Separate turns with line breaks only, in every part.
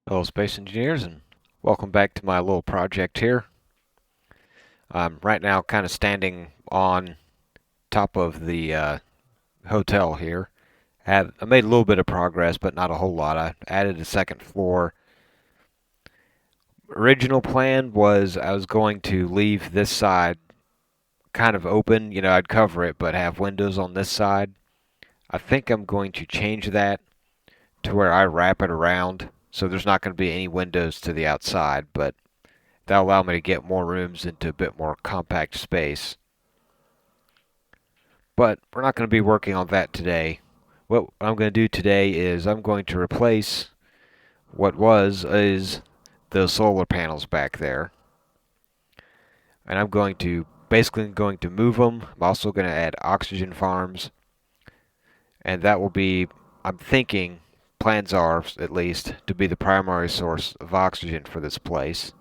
Hello, Space Engineers, and welcome back to my little project here. I'm right now kind of standing on top of the hotel here. I made a little bit of progress, but not a whole lot. I added a second floor. Original plan was I was going to leave this side kind of open. I'd cover it, but have windows on this side. I think I'm going to change that to where I wrap it around, so there's not going to be any windows to the outside, but that'll allow me to get more rooms into a bit more compact space. But we're not going to be working on that today. What I'm going to do today is I'm going to replace what is those solar panels back there. And I'm going to move them. I'm also going to add oxygen farms. And that will be, I'm thinking, plans are at least, to be the primary source of oxygen for this place.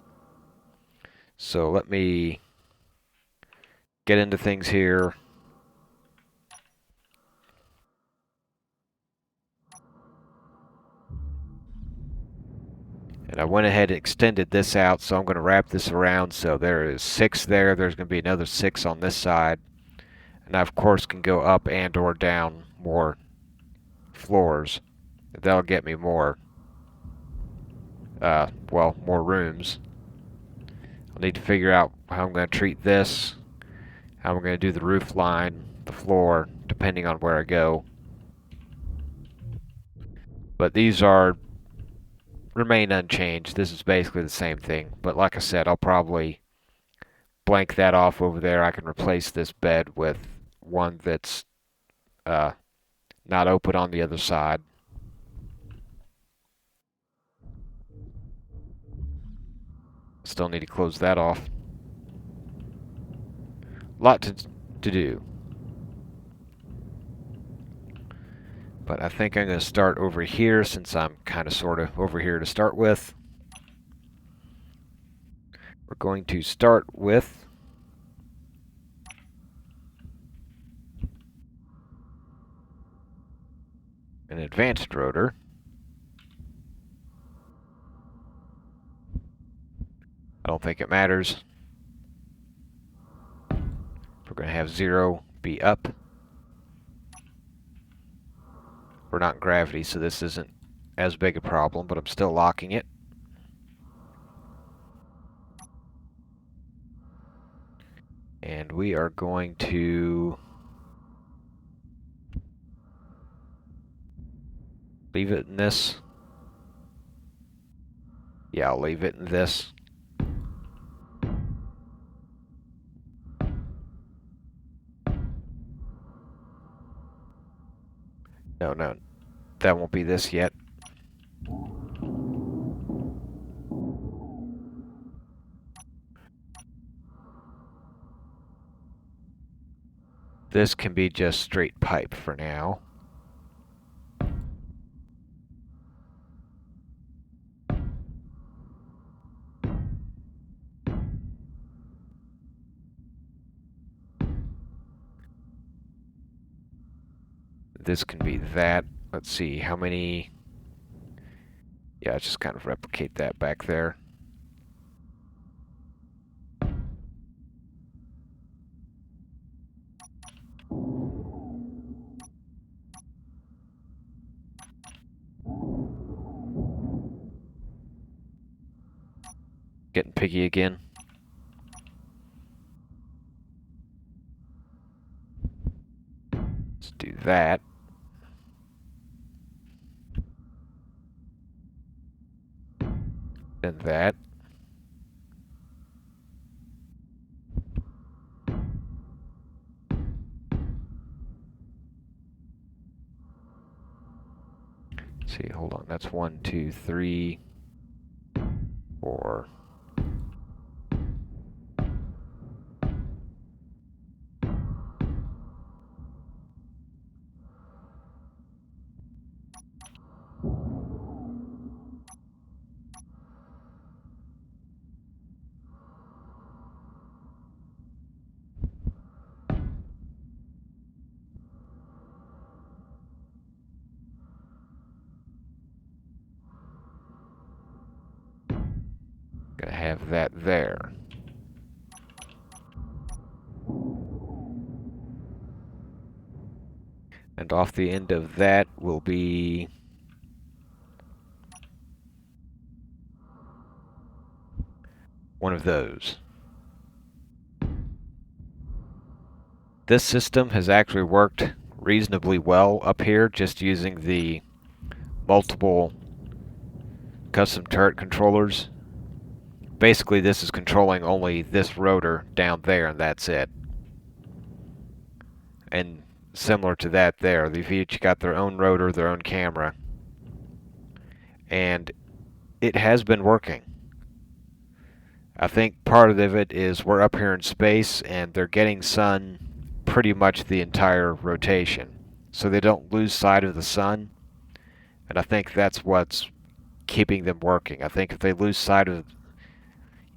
So let me get into things here. And I went ahead and extended this out, so I'm going to wrap this around. So there is 6 there. There's going to be another 6 on this side. And I, of course, can go up and or down more floors. That'll get me more, more rooms. I'll need to figure out how I'm going to treat this, how I'm going to do the roof line, the floor, depending on where I go. But these remain unchanged. This is basically the same thing. But like I said, I'll probably blank that off over there. I can replace this bed with one that's uh, not open on the other side. Still need to close that off. Lot to do. But I think I'm going to start over here since I'm kind of sort of over here to start with. We're going to start with an advanced rotor. I don't think it matters. We're going to have 0 be up. We're not in gravity, so this isn't as big a problem, but I'm still locking it. And we are going to leave it in this. Yeah, I'll leave it in this. No, that won't be this yet. This can be just straight pipe for now. This can be that. Let's see, how many... Yeah, just kind of replicate that back there. Getting piggy again. Let's do that. Then that. Let's see, hold on. That's 1, 2, 3, 4. that there. And off the end of that will be one of those. This system has actually worked reasonably well up here, just using the multiple custom turret controllers. Basically, this is controlling only this rotor down there, and that's it. And similar to that there, they've each got their own rotor, their own camera, and it has been working. I think part of it is we're up here in space and they're getting sun pretty much the entire rotation, so they don't lose sight of the sun, and I think that's what's keeping them working. I think if they lose sight of,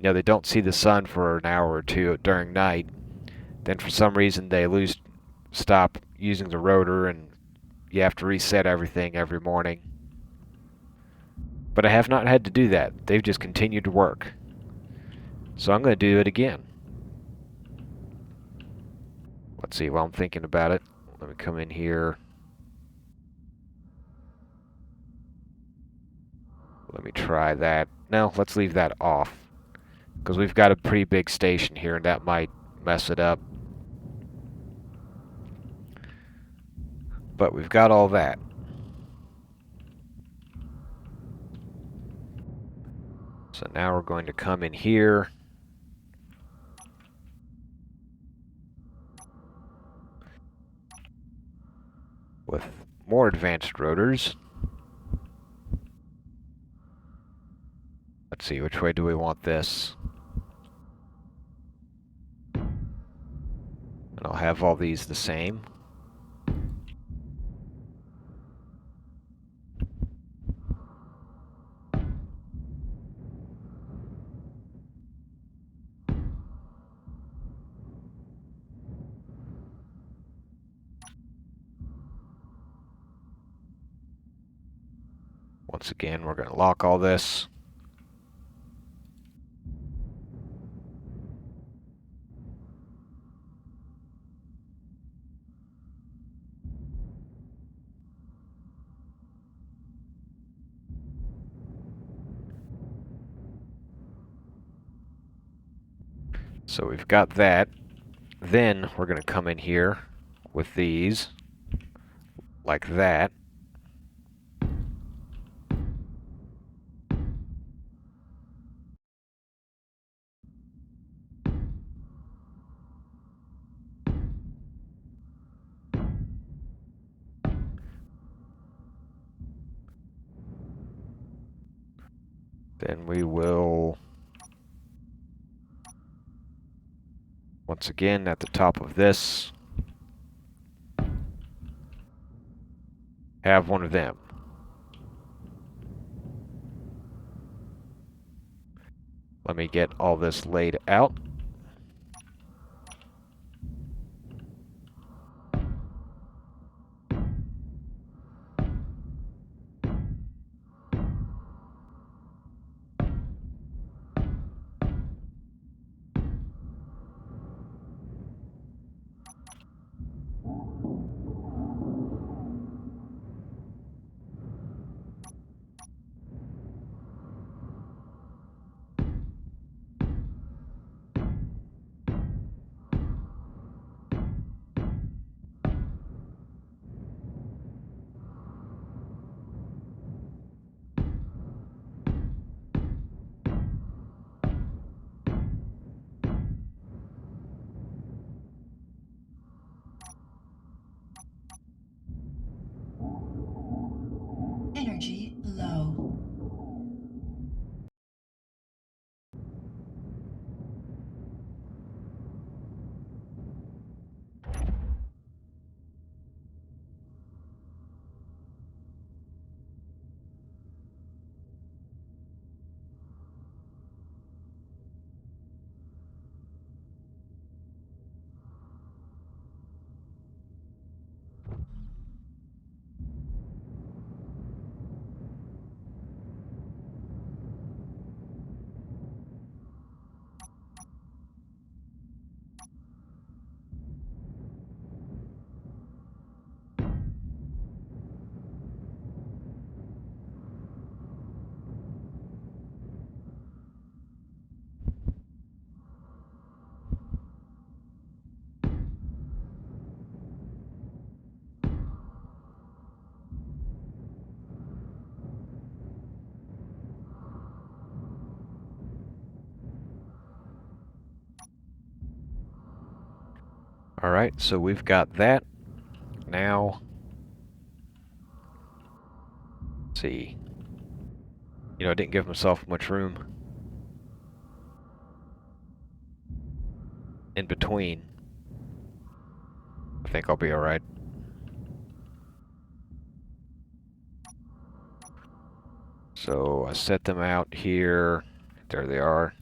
they don't see the sun for an hour or two during night, then for some reason they stop using the rotor, and you have to reset everything every morning. But I have not had to do that. They've just continued to work. So I'm going to do it again. Let's see, while I'm thinking about it, let me come in here. Let me try that. No, let's leave that off, because we've got a pretty big station here, and that might mess it up. But we've got all that. So now we're going to come in here. With more advanced rotors. Let's see, which way do we want this? And I'll have all these the same. Once again, we're going to lock all this. So we've got that. Then we're going to come in here with these, like that. Then we will, once again, at the top of this, have one of them. Let me get all this laid out. Alright, so we've got that. Now, let's see. You know, I didn't give myself much room in between. I think I'll be alright. So I set them out here. There they are.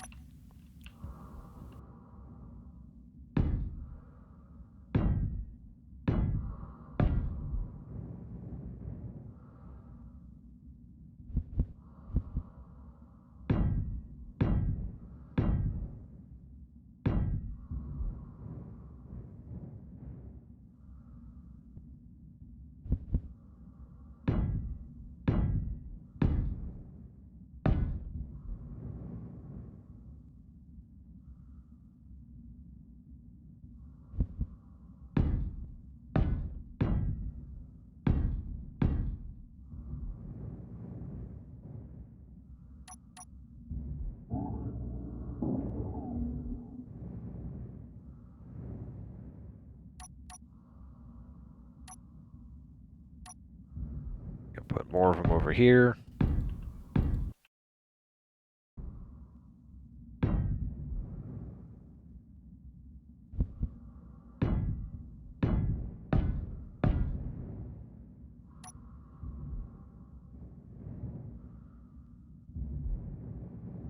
Put more of them over here.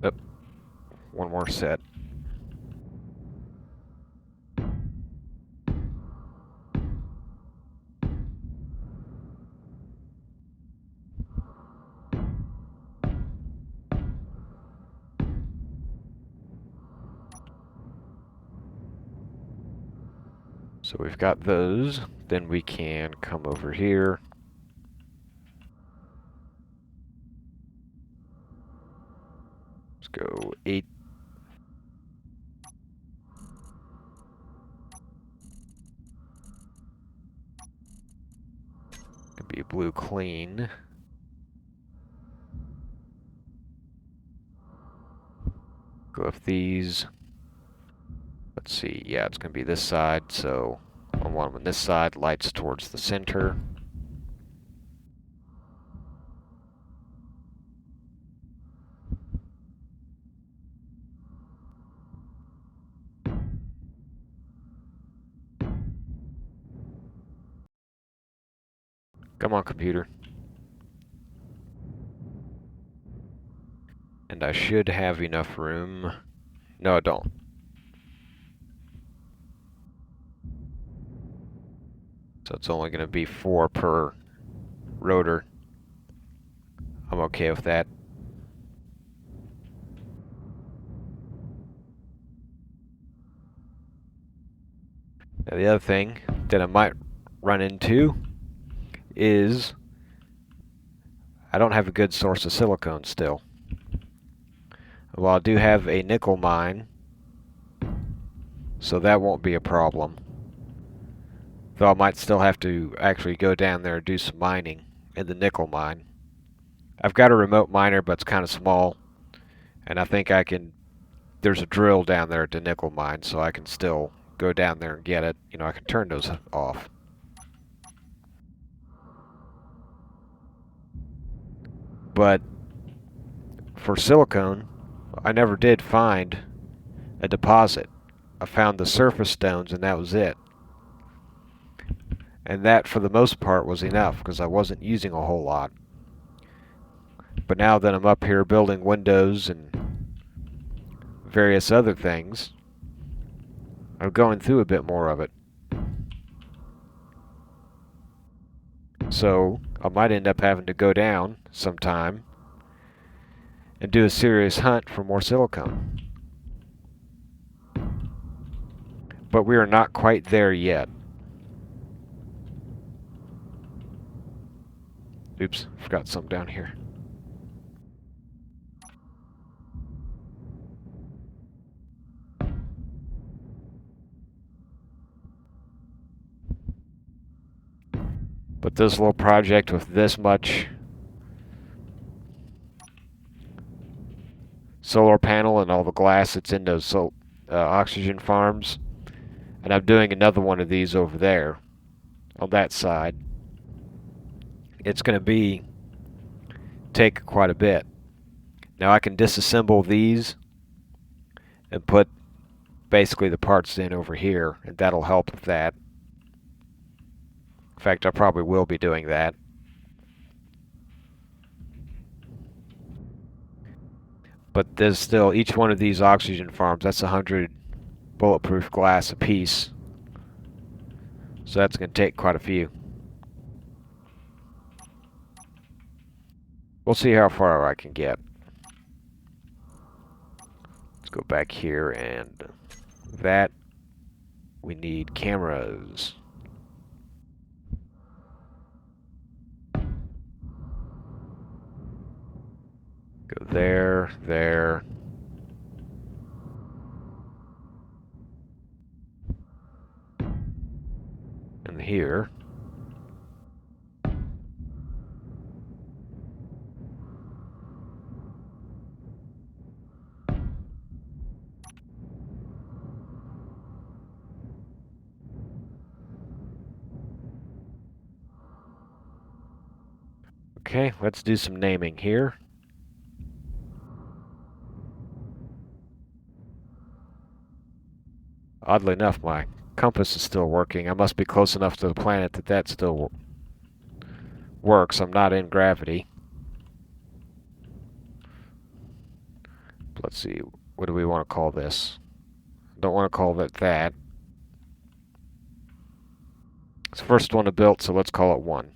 Oh, one more set. So we've got those. Then we can come over here. Let's go 8. Could be blue clean. Go with these. Let's see. Yeah, it's going to be this side. So I want them on this side. Lights towards the center. Come on, computer. And I should have enough room. No, I don't. So it's only going to be 4 per rotor. I'm okay with that. Now the other thing that I might run into is I don't have a good source of silicone still. Well, I do have a nickel mine, so that won't be a problem. Though I might still have to actually go down there and do some mining in the nickel mine. I've got a remote miner, but it's kind of small, and I think I can... There's a drill down there at the nickel mine, so I can still go down there and get it. You know, I can turn those off. But for silicone, I never did find a deposit. I found the surface stones and that was it. And that, for the most part, was enough because I wasn't using a whole lot. But now that I'm up here building windows and various other things, I'm going through a bit more of it. So I might end up having to go down sometime and do a serious hunt for more silicone. But we are not quite there yet. Oops, forgot some down here. But this little project with this much solar panel and all the glass that's in those oxygen farms, And I'm doing another one of these over there on that side. It's going to take quite a bit. Now I can disassemble these and put basically the parts in over here, and that'll help with that. In fact, I probably will be doing that. But there's still, each one of these oxygen farms, that's 100 bulletproof glass a piece. So that's going to take quite a few. We'll see how far I can get. Let's go back here, and that we need cameras. Go there, there. And here. Okay, let's do some naming here. Oddly enough, my compass is still working. I must be close enough to the planet that that still works. I'm not in gravity. Let's see, what do we want to call this? Don't want to call it that. It's the first one I built, so let's call it 1.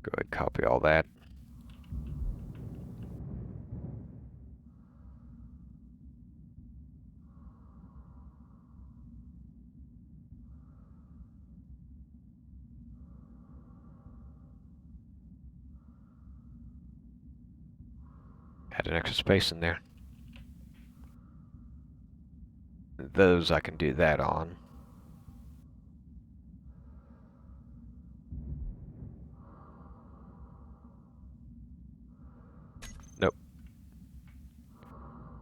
Go ahead and copy all that. Add an extra space in there. Those I can do that on. Nope.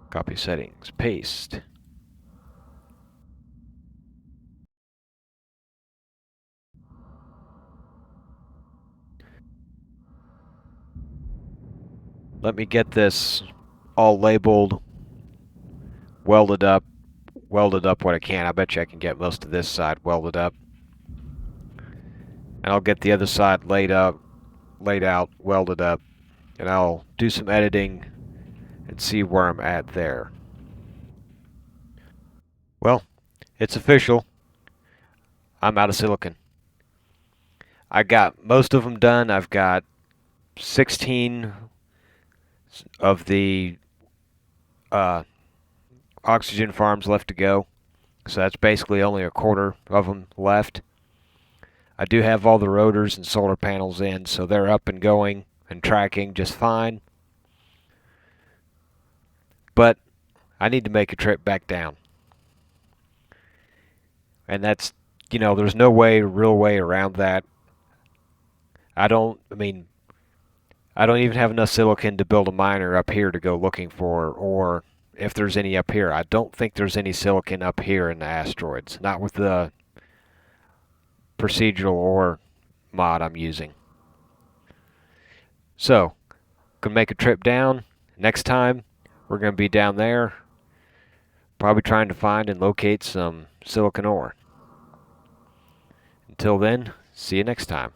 Copy settings, paste. Let me get this all labeled, welded up what I can. I bet you I can get most of this side welded up. And I'll get the other side laid out, welded up, and I'll do some editing and see where I'm at there. Well, it's official. I'm out of silicon. I got most of them done. I've got 16 of the oxygen farms left to go. So that's basically only a quarter of them left. I do have all the rotors and solar panels in, so they're up and going and tracking just fine. But I need to make a trip back down. And that's, there's no real way around that. I don't even have enough silicon to build a miner up here to go looking for, or if there's any up here. I don't think there's any silicon up here in the asteroids, not with the procedural ore mod I'm using. So, gonna make a trip down. Next time, we're gonna be down there, probably trying to find and locate some silicon ore. Until then, see you next time.